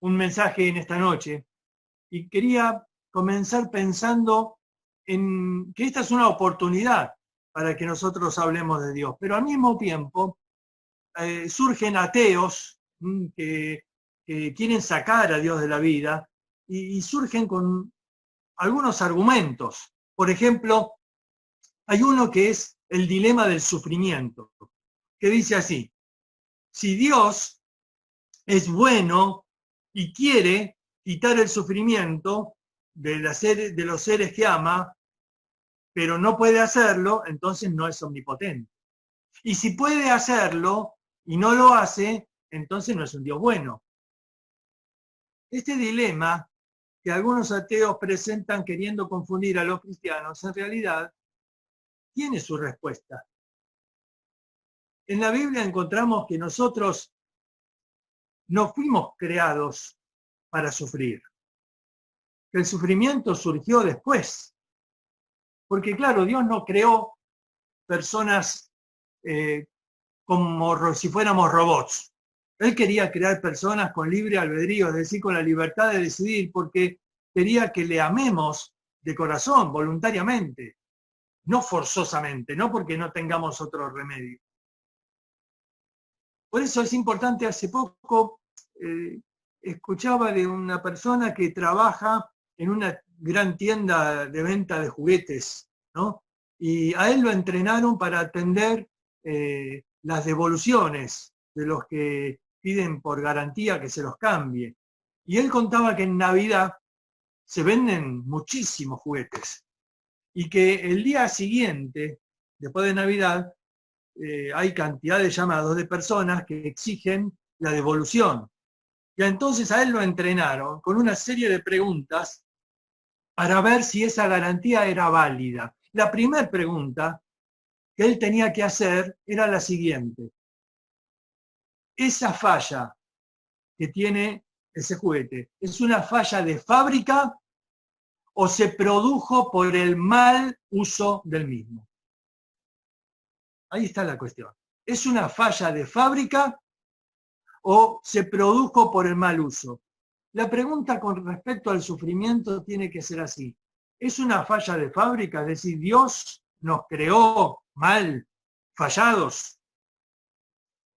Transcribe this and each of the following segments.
un mensaje en esta noche y quería comenzar pensando en que esta es una oportunidad para que nosotros hablemos de Dios, pero al mismo tiempo surgen ateos que quieren sacar a Dios de la vida y surgen con algunos argumentos. Por ejemplo, hay uno que es el dilema del sufrimiento, que dice así: si Dios es bueno y quiere quitar el sufrimiento de los seres que ama, pero no puede hacerlo, entonces no es omnipotente. Y si puede hacerlo y no lo hace, entonces no es un Dios bueno. Este dilema que algunos ateos presentan queriendo confundir a los cristianos, en realidad tiene su respuesta. En la Biblia encontramos que nosotros no fuimos creados para sufrir. El sufrimiento surgió después. Porque claro, Dios no creó personas como si fuéramos robots. Él quería crear personas con libre albedrío, es decir, con la libertad de decidir, porque quería que le amemos de corazón, voluntariamente, no forzosamente, no porque no tengamos otro remedio. Por eso es importante, hace poco escuchaba de una persona que trabaja en una gran tienda de venta de juguetes, ¿no? Y a él lo entrenaron para atender las devoluciones de los que piden por garantía que se los cambie. Y él contaba que en Navidad se venden muchísimos juguetes y que el día siguiente, después de Navidad, hay cantidad de llamados de personas que exigen la devolución. Y entonces a él lo entrenaron con una serie de preguntas para ver si esa garantía era válida. La primera pregunta que él tenía que hacer era la siguiente: ¿esa falla que tiene ese juguete es una falla de fábrica o se produjo por el mal uso del mismo? Ahí está la cuestión. ¿Es una falla de fábrica o se produjo por el mal uso? La pregunta con respecto al sufrimiento tiene que ser así: ¿es una falla de fábrica? Es decir, ¿Dios nos creó mal, fallados?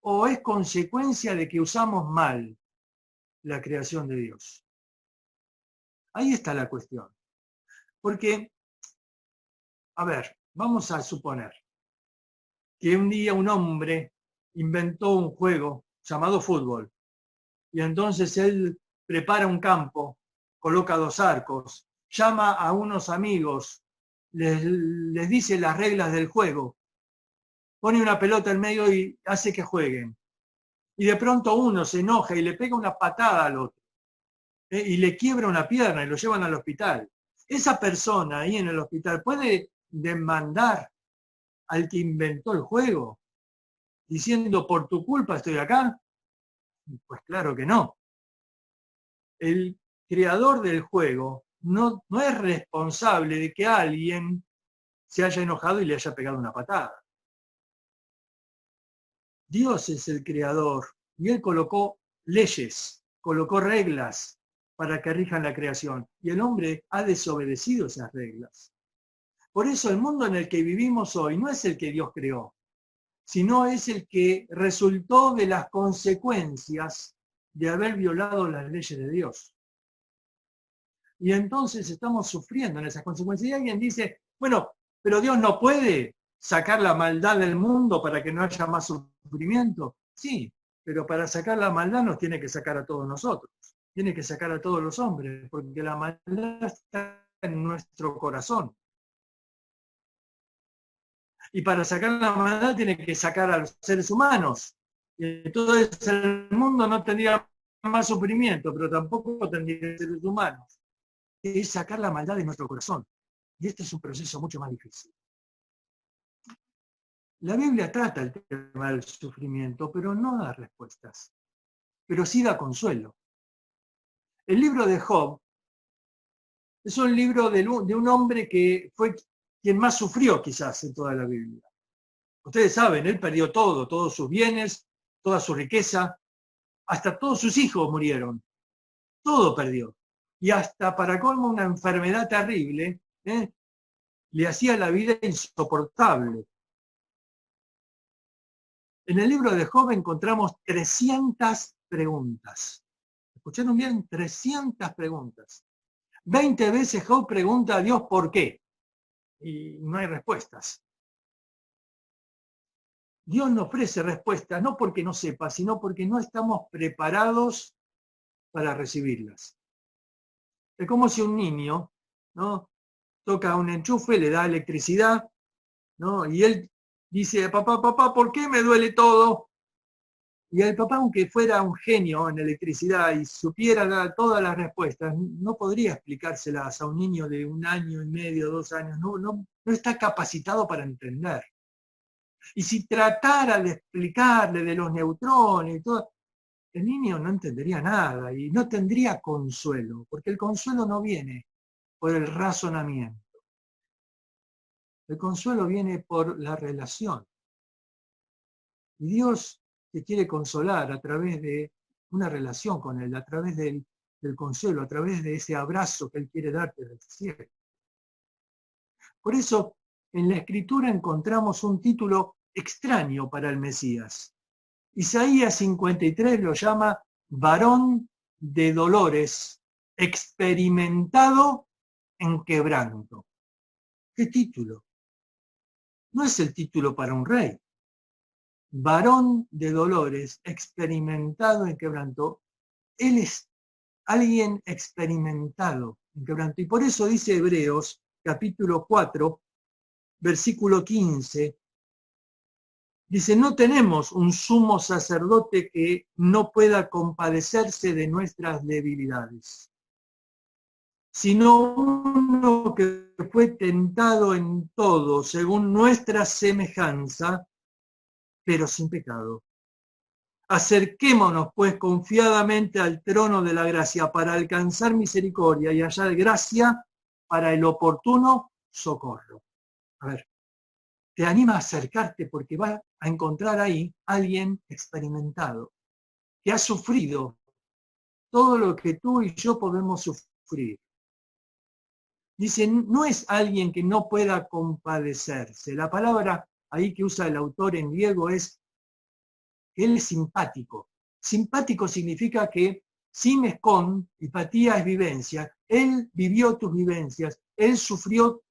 ¿O es consecuencia de que usamos mal la creación de Dios? Ahí está la cuestión. Porque, a ver, vamos a suponer que un día un hombre inventó un juego llamado fútbol, y entonces él prepara un campo, coloca 2 arcos, llama a unos amigos, les dice las reglas del juego, pone una pelota en medio y hace que jueguen. Y de pronto uno se enoja y le pega una patada al otro, y le quiebra una pierna y lo llevan al hospital. Esa persona ahí en el hospital puede demandar al que inventó el juego, diciendo: por tu culpa estoy acá. Pues claro que no. El creador del juego no es responsable de que alguien se haya enojado y le haya pegado una patada. Dios es el creador y Él colocó leyes, colocó reglas para que rijan la creación, y el hombre ha desobedecido esas reglas. Por eso el mundo en el que vivimos hoy no es el que Dios creó, sino es el que resultó de las consecuencias de haber violado las leyes de Dios. Y entonces estamos sufriendo en esas consecuencias. Y alguien dice: bueno, pero Dios no puede sacar la maldad del mundo para que no haya más sufrimiento. Sí, pero para sacar la maldad nos tiene que sacar a todos nosotros. Tiene que sacar a todos los hombres, porque la maldad está en nuestro corazón. Y para sacar la maldad tiene que sacar a los seres humanos. Y entonces el mundo no tendría más sufrimiento, pero tampoco tendría seres humanos. Es sacar la maldad de nuestro corazón. Y este es un proceso mucho más difícil. La Biblia trata el tema del sufrimiento, pero no da respuestas. Pero sí da consuelo. El libro de Job es un libro de un hombre que fue quien más sufrió quizás en toda la Biblia. Ustedes saben, él perdió todo, todos sus bienes, toda su riqueza, hasta todos sus hijos murieron. todo perdió. Y hasta para colmo una enfermedad terrible, le hacía la vida insoportable. En el libro de Job encontramos 300 preguntas. ¿Escucharon bien? 300 preguntas. 20 veces Job pregunta a Dios por qué. Y no hay respuestas. Dios no ofrece respuestas, no porque no sepa, sino porque no estamos preparados para recibirlas. Es como si un niño, ¿no?, toca un enchufe, le da electricidad, ¿no?, y él dice, papá, papá, ¿por qué me duele todo? Y el papá, aunque fuera un genio en electricidad y supiera dar todas las respuestas, no podría explicárselas a un niño de 1 año y medio, 2 años, no está capacitado para entender. Y si tratara de explicarle de los neutrones y todo, el niño no entendería nada y no tendría consuelo, porque el consuelo no viene por el razonamiento. El consuelo viene por la relación. Y Dios te quiere consolar a través de una relación con Él, a través del consuelo, a través de ese abrazo que Él quiere darte del cielo. Por eso, en la Escritura encontramos un título extraño para el Mesías. Isaías 53 lo llama varón de dolores, experimentado en quebranto. ¿Qué título? No es el título para un rey. Varón de dolores, experimentado en quebranto. Él es alguien experimentado en quebranto. Y por eso dice Hebreos, capítulo 4, versículo 15, dice, no tenemos un sumo sacerdote que no pueda compadecerse de nuestras debilidades, sino uno que fue tentado en todo según nuestra semejanza, pero sin pecado. Acerquémonos pues confiadamente al trono de la gracia para alcanzar misericordia y hallar gracia para el oportuno socorro. A ver, te anima a acercarte porque vas a encontrar ahí a alguien experimentado, que ha sufrido todo lo que tú y yo podemos sufrir. Dice, no es alguien que no pueda compadecerse. La palabra ahí que usa el autor en griego es que él es simpático. Simpático significa que simes con, empatía es vivencia. Él vivió tus vivencias, él sufrió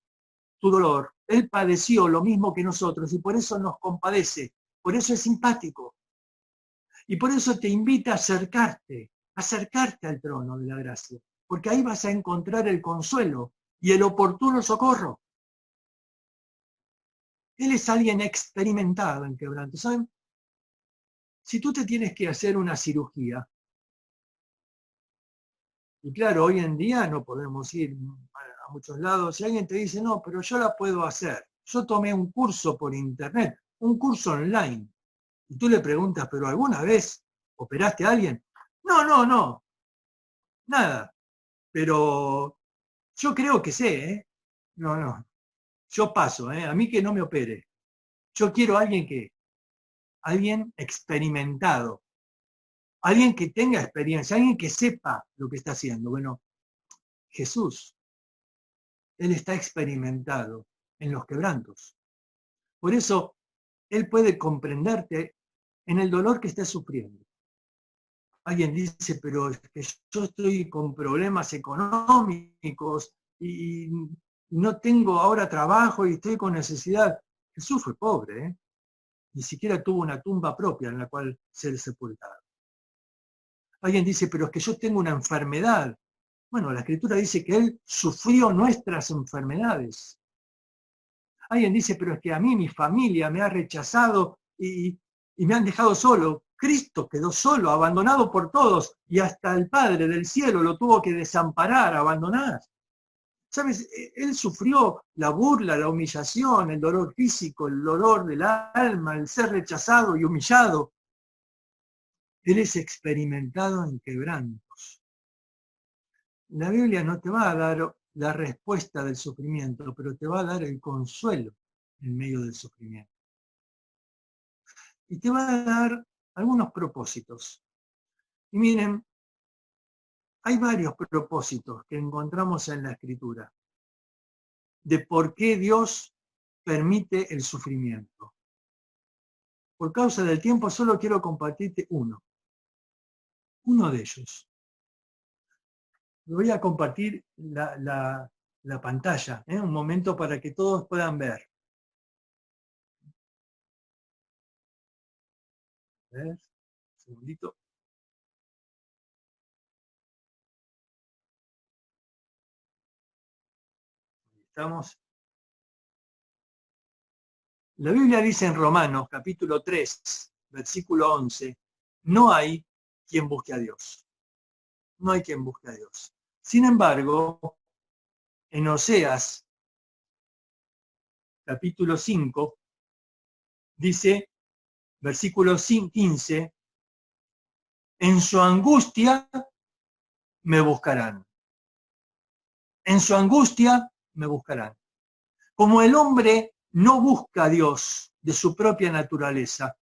tu dolor, él padeció lo mismo que nosotros y por eso nos compadece, por eso es simpático. Y por eso te invita a acercarte al trono de la gracia, porque ahí vas a encontrar el consuelo y el oportuno socorro. Él es alguien experimentado en quebranto. ¿Saben? Si tú te tienes que hacer una cirugía, y claro, hoy en día no podemos ir a muchos lados, si alguien te dice, no, pero yo la puedo hacer, yo tomé un curso por internet, un curso online, y tú le preguntas, ¿pero alguna vez operaste a alguien? No, nada, pero yo creo que sé, ¿eh? No, yo paso, ¿eh? A mí que no me opere. Yo quiero a alguien experimentado, alguien que tenga experiencia, alguien que sepa lo que está haciendo. Bueno, Jesús, Él está experimentado en los quebrantos. Por eso, Él puede comprenderte en el dolor que estés sufriendo. Alguien dice, pero es que yo estoy con problemas económicos y no tengo ahora trabajo y estoy con necesidad. Jesús fue pobre, ¿eh? Ni siquiera tuvo una tumba propia en la cual ser sepultado. Alguien dice, pero es que yo tengo una enfermedad. Bueno, la Escritura dice que Él sufrió nuestras enfermedades. Alguien dice, pero es que a mí mi familia me ha rechazado y me han dejado solo. Cristo quedó solo, abandonado por todos, y hasta el Padre del cielo lo tuvo que desamparar, abandonar. ¿Sabes? Él sufrió la burla, la humillación, el dolor físico, el dolor del alma, el ser rechazado y humillado. Él es experimentado en quebrantos. La Biblia no te va a dar la respuesta del sufrimiento, pero te va a dar el consuelo en medio del sufrimiento. Y te va a dar algunos propósitos. Y miren, Hay varios propósitos que encontramos en la Escritura de por qué Dios permite el sufrimiento. Por causa del tiempo solo quiero compartirte uno de ellos. Voy a compartir la pantalla, un momento para que todos puedan ver. A ver, un segundito. Estamos. La Biblia dice en Romanos, capítulo 3, versículo 11, no hay quien busque a Dios. No hay quien busque a Dios. Sin embargo, en Oseas, capítulo 5, dice, versículo 15, en su angustia me buscarán. En su angustia me buscarán. Como el hombre no busca a Dios de su propia naturaleza.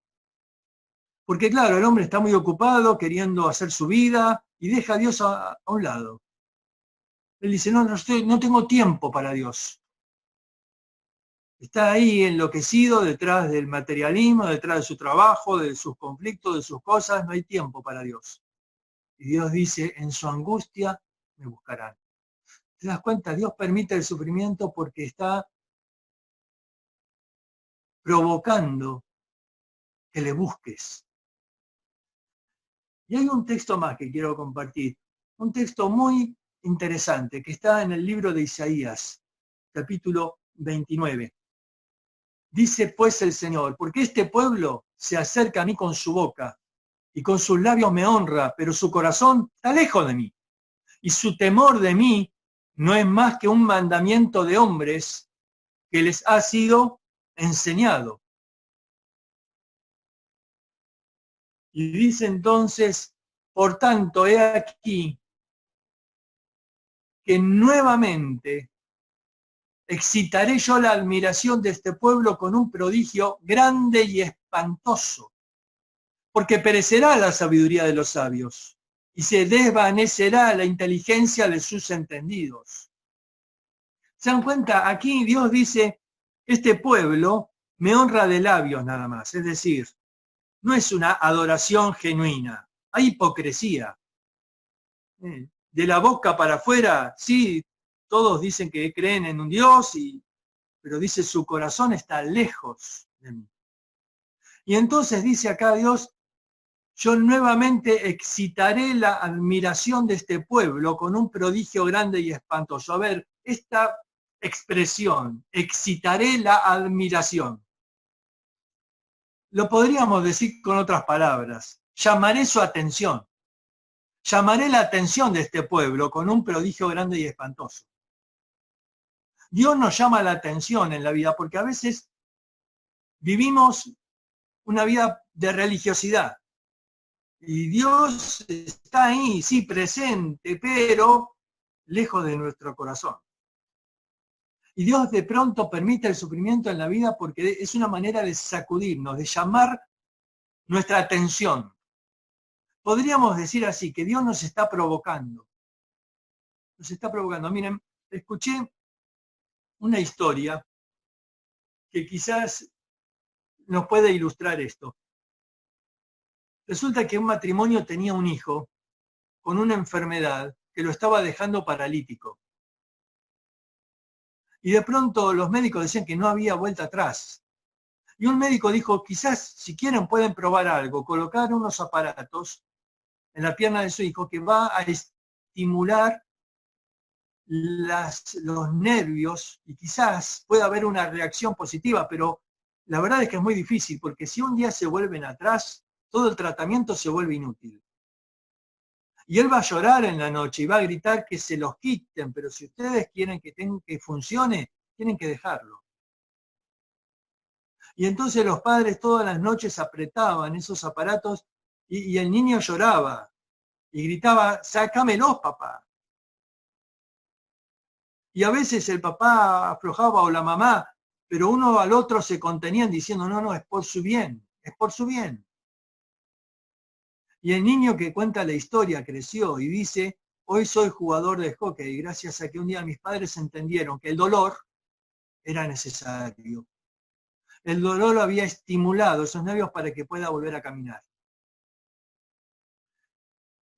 Porque claro, el hombre está muy ocupado queriendo hacer su vida y deja a Dios a un lado. Él dice, no tengo tiempo para Dios. Está ahí enloquecido detrás del materialismo, detrás de su trabajo, de sus conflictos, de sus cosas, no hay tiempo para Dios. Y Dios dice, en su angustia me buscarán. ¿Te das cuenta? Dios permite el sufrimiento porque está provocando que le busques. Y hay un texto más que quiero compartir, un texto muy interesante que está en el libro de Isaías, capítulo 29. Dice pues el Señor, porque este pueblo se acerca a mí con su boca y con sus labios me honra, pero su corazón está lejos de mí. Y su temor de mí no es más que un mandamiento de hombres que les ha sido enseñado. Y dice entonces, por tanto, he aquí que nuevamente excitaré yo la admiración de este pueblo con un prodigio grande y espantoso, porque perecerá la sabiduría de los sabios y se desvanecerá la inteligencia de sus entendidos. ¿Se dan cuenta? Aquí Dios dice, este pueblo me honra de labios nada más, es decir, no es una adoración genuina, hay hipocresía. De la boca para afuera, sí, todos dicen que creen en un Dios, pero dice su corazón está lejos de mí. Y entonces dice acá Dios, yo nuevamente excitaré la admiración de este pueblo con un prodigio grande y espantoso. A ver, esta expresión, excitaré la admiración. Lo podríamos decir con otras palabras, llamaré su atención. Llamaré la atención de este pueblo con un prodigio grande y espantoso. Dios nos llama la atención en la vida porque a veces vivimos una vida de religiosidad. Y Dios está ahí, sí, presente, pero lejos de nuestro corazón. Y Dios de pronto permite el sufrimiento en la vida porque es una manera de sacudirnos, de llamar nuestra atención. Podríamos decir así, que Dios nos está provocando. Nos está provocando. Miren, escuché una historia que quizás nos puede ilustrar esto. Resulta que un matrimonio tenía un hijo con una enfermedad que lo estaba dejando paralítico. Y de pronto los médicos decían que no había vuelta atrás. Y un médico dijo, quizás si quieren pueden probar algo, colocar unos aparatos en la pierna de su hijo que va a estimular los nervios y quizás pueda haber una reacción positiva, pero la verdad es que es muy difícil porque si un día se vuelven atrás, todo el tratamiento se vuelve inútil. Y él va a llorar en la noche y va a gritar que se los quiten, pero si ustedes quieren que funcione, tienen que dejarlo. Y entonces los padres todas las noches apretaban esos aparatos y el niño lloraba y gritaba, sácamelos, papá. Y a veces el papá aflojaba o la mamá, pero uno al otro se contenían diciendo, no, es por su bien, es por su bien. Y el niño que cuenta la historia creció y dice Hoy soy jugador de hockey gracias a que un día mis padres entendieron que el dolor era necesario. El dolor había estimulado esos nervios para que pueda volver a caminar.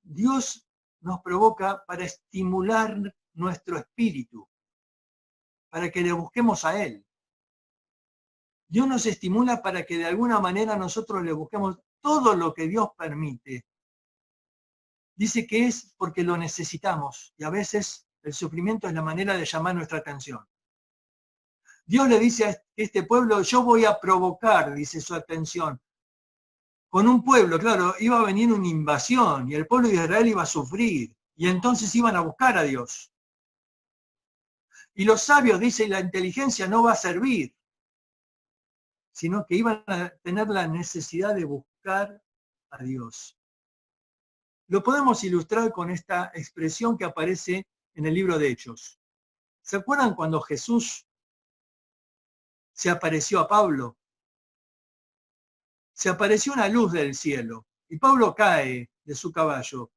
Dios nos provoca para estimular nuestro espíritu, para que le busquemos a Él. Dios nos estimula para que de alguna manera nosotros le busquemos todo lo que Dios permite. Dice que es porque lo necesitamos y a veces el sufrimiento es la manera de llamar nuestra atención. Dios le dice a este pueblo, yo voy a provocar, dice, su atención. Con un pueblo, claro, iba a venir una invasión y el pueblo de Israel iba a sufrir y entonces iban a buscar a Dios. Y los sabios, dice, la inteligencia no va a servir, sino que iban a tener la necesidad de buscar a Dios. Lo podemos ilustrar con esta expresión que aparece en el libro de Hechos. ¿Se acuerdan cuando Jesús se apareció a Pablo? Se apareció una luz del cielo y Pablo cae de su caballo.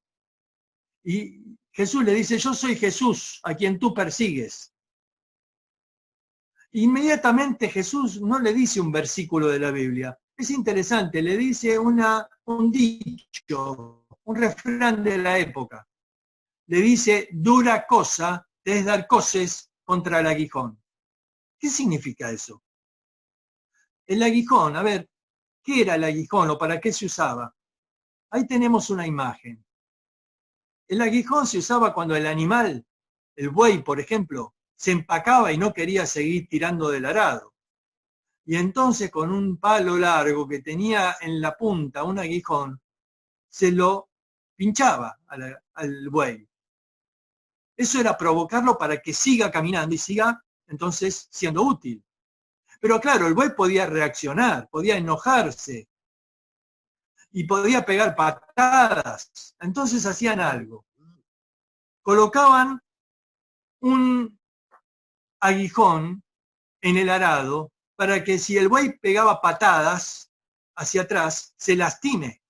Y Jesús le dice, yo soy Jesús a quien tú persigues. Inmediatamente Jesús no le dice un versículo de la Biblia. Es interesante, le dice un dicho, un refrán de la época. Le dice, dura cosa es dar coces contra el aguijón. ¿Qué significa eso? El aguijón, a ver, ¿qué era el aguijón o para qué se usaba? Ahí tenemos una imagen. El aguijón se usaba cuando el animal, el buey, por ejemplo, se empacaba y no quería seguir tirando del arado. Y entonces con un palo largo que tenía en la punta un aguijón, se lo pinchaba al buey. Eso era provocarlo para que siga caminando y siga entonces siendo útil. Pero claro, el buey podía reaccionar, podía enojarse y podía pegar patadas. Entonces hacían algo. Colocaban un aguijón en el arado para que si el buey pegaba patadas hacia atrás, se lastime.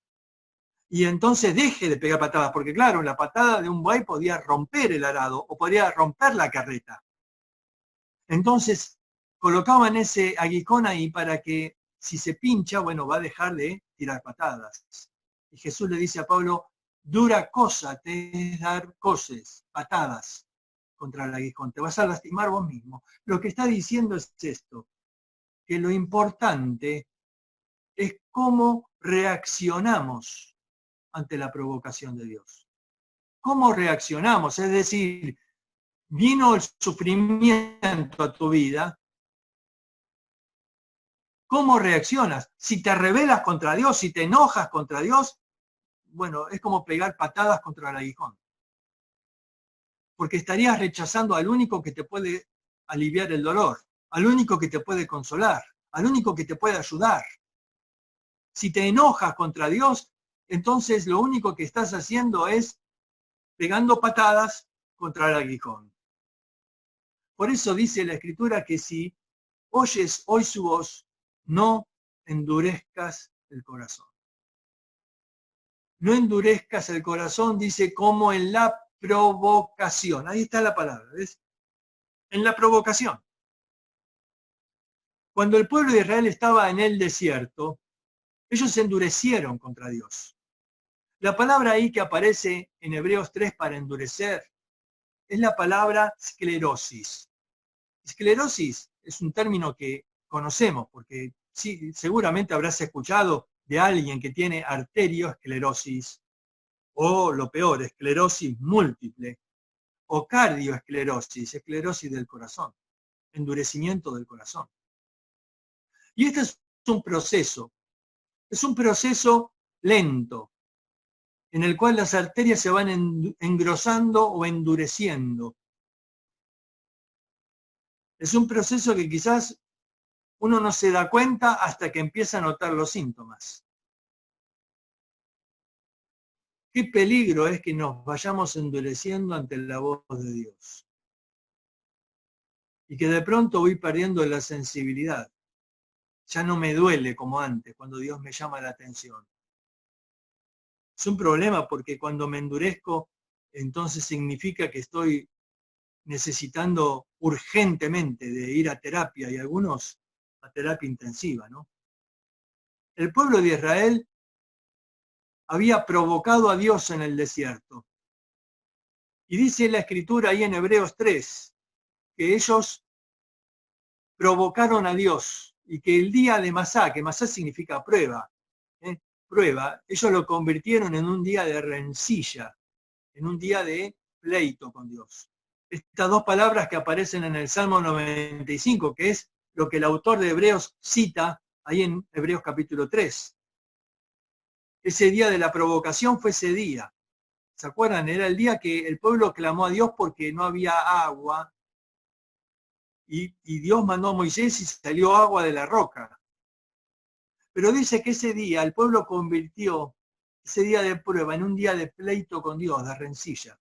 Y entonces deje de pegar patadas, porque claro, la patada de un buey podía romper el arado o podría romper la carreta. Entonces colocaban ese aguijón ahí para que si se pincha, bueno, va a dejar de tirar patadas. Y Jesús le dice a Pablo, dura cosa te es dar coces, patadas contra el aguijón, te vas a lastimar vos mismo. Lo que está diciendo es esto, que lo importante es cómo reaccionamos ante la provocación de Dios. ¿Cómo reaccionamos? Es decir, vino el sufrimiento a tu vida, ¿cómo reaccionas? Si te rebelas contra Dios, si te enojas contra Dios, bueno, es como pegar patadas contra el aguijón. Porque estarías rechazando al único que te puede aliviar el dolor, al único que te puede consolar, al único que te puede ayudar. Si te enojas contra Dios, entonces lo único que estás haciendo es pegando patadas contra el aguijón. Por eso dice la Escritura que si oyes hoy su voz, no endurezcas el corazón. No endurezcas el corazón, dice, como en la provocación. Ahí está la palabra, ¿ves? En la provocación. Cuando el pueblo de Israel estaba en el desierto, ellos se endurecieron contra Dios. La palabra ahí que aparece en Hebreos 3 para endurecer es la palabra esclerosis. Esclerosis es un término que conocemos porque sí, seguramente habrás escuchado de alguien que tiene arterioesclerosis o lo peor, esclerosis múltiple o cardioesclerosis, esclerosis del corazón, endurecimiento del corazón. Y este es un proceso lento, en el cual las arterias se van engrosando o endureciendo. Es un proceso que quizás uno no se da cuenta hasta que empieza a notar los síntomas. Qué peligro es que nos vayamos endureciendo ante la voz de Dios. Y que de pronto voy perdiendo la sensibilidad. Ya no me duele como antes, cuando Dios me llama la atención. Es un problema porque cuando me endurezco, entonces significa que estoy necesitando urgentemente de ir a terapia y algunos a terapia intensiva, ¿no? El pueblo de Israel había provocado a Dios en el desierto. Y dice la escritura ahí en Hebreos 3, que ellos provocaron a Dios y que el día de Masá, que Masá significa prueba, prueba, ellos lo convirtieron en un día de rencilla, en un día de pleito con Dios. Estas dos palabras que aparecen en el Salmo 95, que es lo que el autor de Hebreos cita ahí en Hebreos capítulo 3. Ese día de la provocación fue ese día. ¿Se acuerdan? Era el día que el pueblo clamó a Dios porque no había agua y Dios mandó a Moisés y salió agua de la roca. Pero dice que ese día el pueblo convirtió ese día de prueba en un día de pleito con Dios, de rencilla.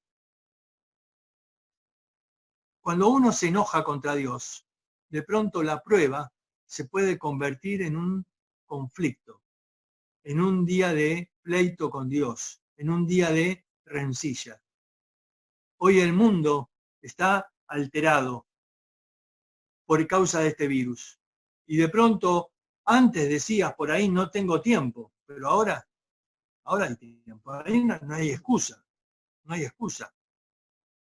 Cuando uno se enoja contra Dios, de pronto la prueba se puede convertir en un conflicto, en un día de pleito con Dios, en un día de rencilla. Hoy el mundo está alterado por causa de este virus. Y de pronto, antes decías por ahí no tengo tiempo, pero ahora hay tiempo. Ahí no hay excusa, no hay excusa.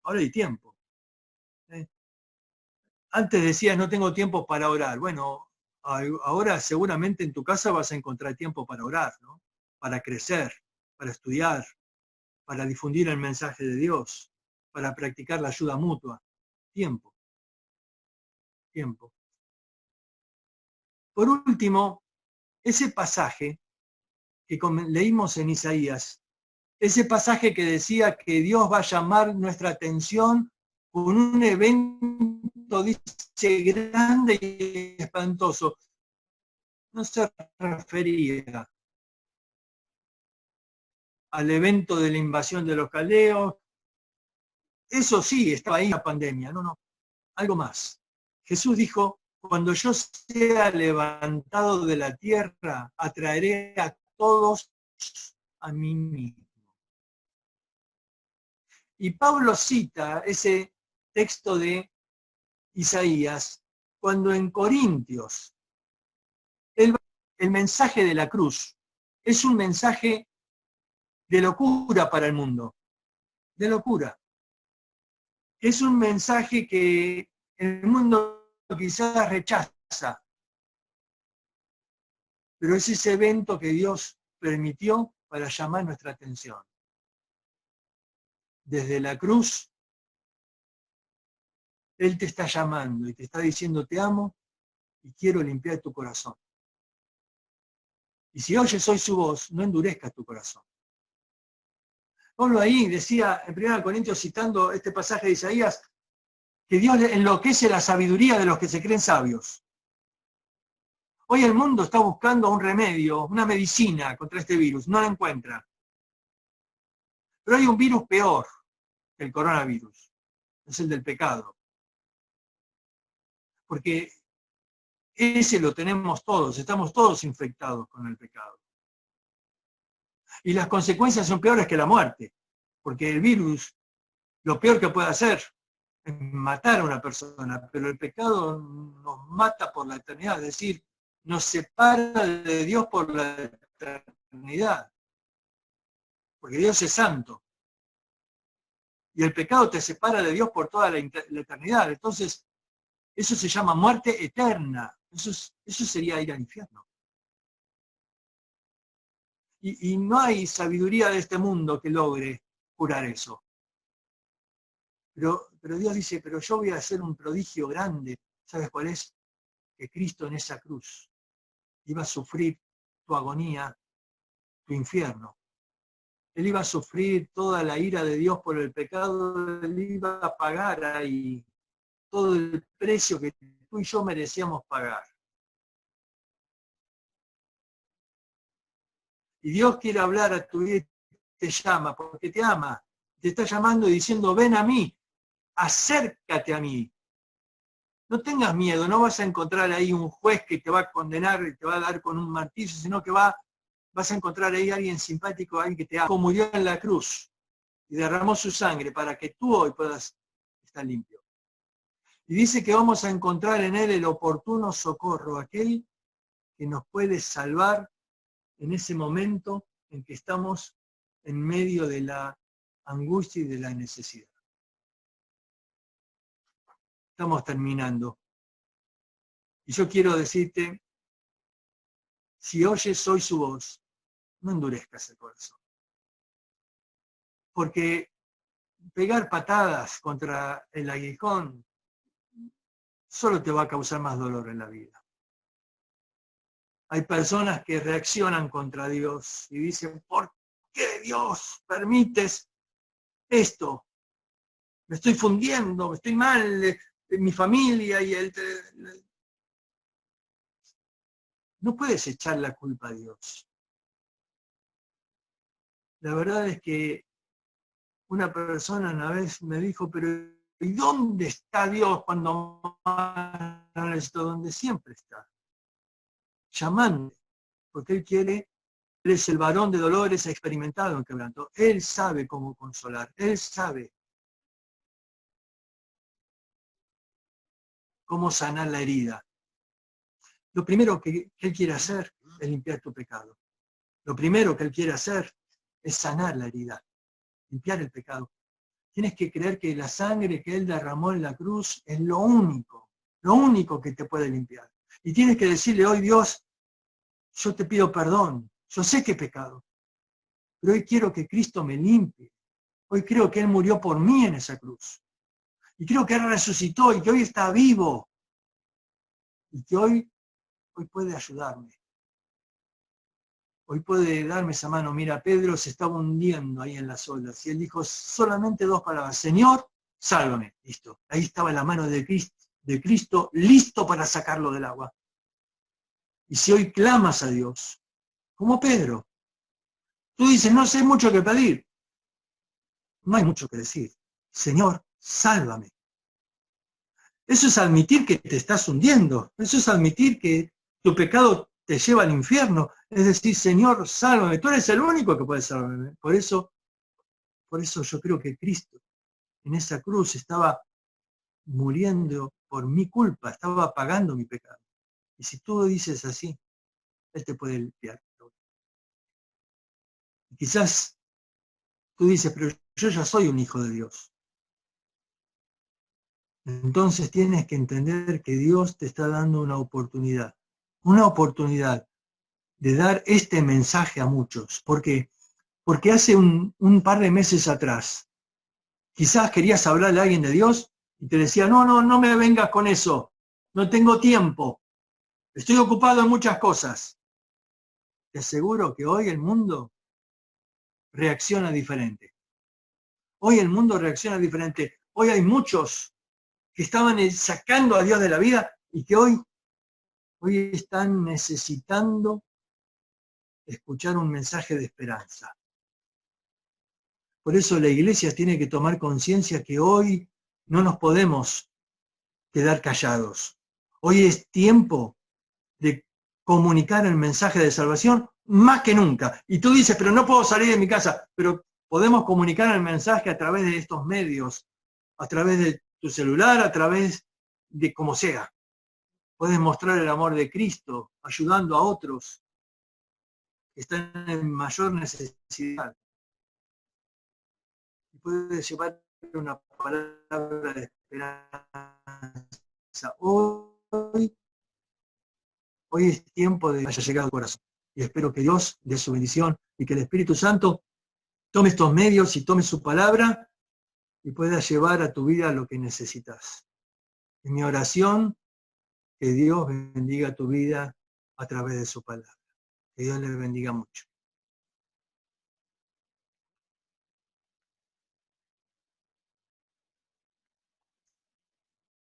Ahora hay tiempo. Antes decías no tengo tiempo para orar. Bueno, ahora seguramente en tu casa vas a encontrar tiempo para orar, ¿no? Para crecer, para estudiar, para difundir el mensaje de Dios, para practicar la ayuda mutua. Tiempo, tiempo. Por último, ese pasaje que leímos en Isaías, ese pasaje que decía que Dios va a llamar nuestra atención con un evento, dice, grande y espantoso. No se refería al evento de la invasión de los caldeos. Eso sí, estaba ahí la pandemia. No, algo más. Jesús dijo, cuando yo sea levantado de la tierra, atraeré a todos a mí mismo. Y Pablo cita ese texto de Isaías cuando en Corintios el mensaje de la cruz es un mensaje de locura para el mundo, de locura. Es un mensaje que el mundo quizás rechaza, pero es ese evento que Dios permitió para llamar nuestra atención. Desde la cruz, Él te está llamando y te está diciendo te amo y quiero limpiar tu corazón. Y si oyes hoy su voz, no endurezcas tu corazón. Pablo ahí decía en 1 Corintios, citando este pasaje de Isaías, que Dios enloquece la sabiduría de los que se creen sabios. Hoy el mundo está buscando un remedio, una medicina contra este virus, no la encuentra. Pero hay un virus peor que el coronavirus, es el del pecado. Porque ese lo tenemos todos, estamos todos infectados con el pecado. Y las consecuencias son peores que la muerte, porque el virus, lo peor que puede hacer es matar a una persona, pero el pecado nos mata por la eternidad, es decir, nos separa de Dios por la eternidad, porque Dios es santo. Y el pecado te separa de Dios por toda la eternidad. Entonces, eso se llama muerte eterna. Eso sería ir al infierno. Y no hay sabiduría de este mundo que logre curar eso. Pero Dios dice, pero yo voy a hacer un prodigio grande. ¿Sabes cuál es? Que Cristo en esa cruz iba a sufrir tu agonía, tu infierno. Él iba a sufrir toda la ira de Dios por el pecado, él iba a pagar ahí todo el precio que tú y yo merecíamos pagar. Y Dios quiere hablar a tu vida, te llama, porque te ama. Te está llamando y diciendo, ven a mí, acércate a mí. No tengas miedo, no vas a encontrar ahí un juez que te va a condenar y te va a dar con un martillo, sino que vas a encontrar ahí a alguien simpático, alguien que te ama, como murió en la cruz. y derramó su sangre para que tú hoy puedas estar limpio. Y dice que vamos a encontrar en Él el oportuno socorro, aquel que nos puede salvar en ese momento en que estamos en medio de la angustia y de la necesidad. Estamos terminando. Y yo quiero decirte, si oyes hoy su voz, no endurezcas el corazón. Porque pegar patadas contra el aguijón solo te va a causar más dolor en la vida. Hay personas que reaccionan contra Dios y dicen, ¿por qué Dios permites esto? Me estoy fundiendo, me estoy mal, mi familia y No puedes echar la culpa a Dios. La verdad es que una persona una vez me dijo, pero ¿y dónde está Dios cuando más lo necesito? Donde siempre está. Llamando, porque Él es el varón de dolores, ha experimentado en quebranto. Él sabe cómo consolar, Él sabe cómo sanar la herida. Lo primero que Él quiere hacer es limpiar tu pecado. Lo primero que Él quiere hacer es sanar la herida, limpiar el pecado. Tienes que creer que la sangre que Él derramó en la cruz es lo único que te puede limpiar. Y tienes que decirle hoy, Dios, yo te pido perdón, yo sé que he pecado, pero hoy quiero que Cristo me limpie. Hoy creo que Él murió por mí en esa cruz. Y creo que Él resucitó y que hoy está vivo. Y que hoy puede ayudarme. Hoy puede darme esa mano. Mira, Pedro se estaba hundiendo ahí en las olas. Y él dijo solamente 2 palabras. Señor, sálvame. Listo. Ahí estaba la mano de Cristo listo para sacarlo del agua. Y si hoy clamas a Dios, como Pedro, tú dices, no sé mucho que pedir. No hay mucho que decir. Señor, sálvame. Eso es admitir que te estás hundiendo. Eso es admitir que tu pecado te lleva al infierno. Es decir, Señor, sálvame. Tú eres el único que puede salvarme. Por eso yo creo que Cristo en esa cruz estaba muriendo por mi culpa, estaba pagando mi pecado. Y si tú dices así, Él te puede limpiar. Y quizás tú dices, pero yo ya soy un hijo de Dios. Entonces tienes que entender que Dios te está dando una oportunidad de dar este mensaje a muchos. ¿Por qué? Porque hace un par de meses atrás, quizás querías hablarle a alguien de Dios y te decía, no me vengas con eso, no tengo tiempo, estoy ocupado en muchas cosas. Te aseguro que hoy el mundo reacciona diferente. Hoy el mundo reacciona diferente. Hoy hay muchos que estaban sacando a Dios de la vida y que hoy están necesitando escuchar un mensaje de esperanza. Por eso la iglesia tiene que tomar conciencia que hoy no nos podemos quedar callados. Hoy es tiempo de comunicar el mensaje de salvación más que nunca. Y tú dices, pero no puedo salir de mi casa, pero podemos comunicar el mensaje a través de estos medios, a través de tu celular, a través de como sea. Puedes mostrar el amor de Cristo, ayudando a otros que están en mayor necesidad. Y puedes llevar una palabra de esperanza. Hoy es tiempo de que haya llegado al corazón. Y espero que Dios dé su bendición y que el Espíritu Santo tome estos medios y tome su palabra y pueda llevar a tu vida lo que necesitas. En mi oración, que Dios bendiga tu vida a través de su palabra. Que Dios le bendiga mucho.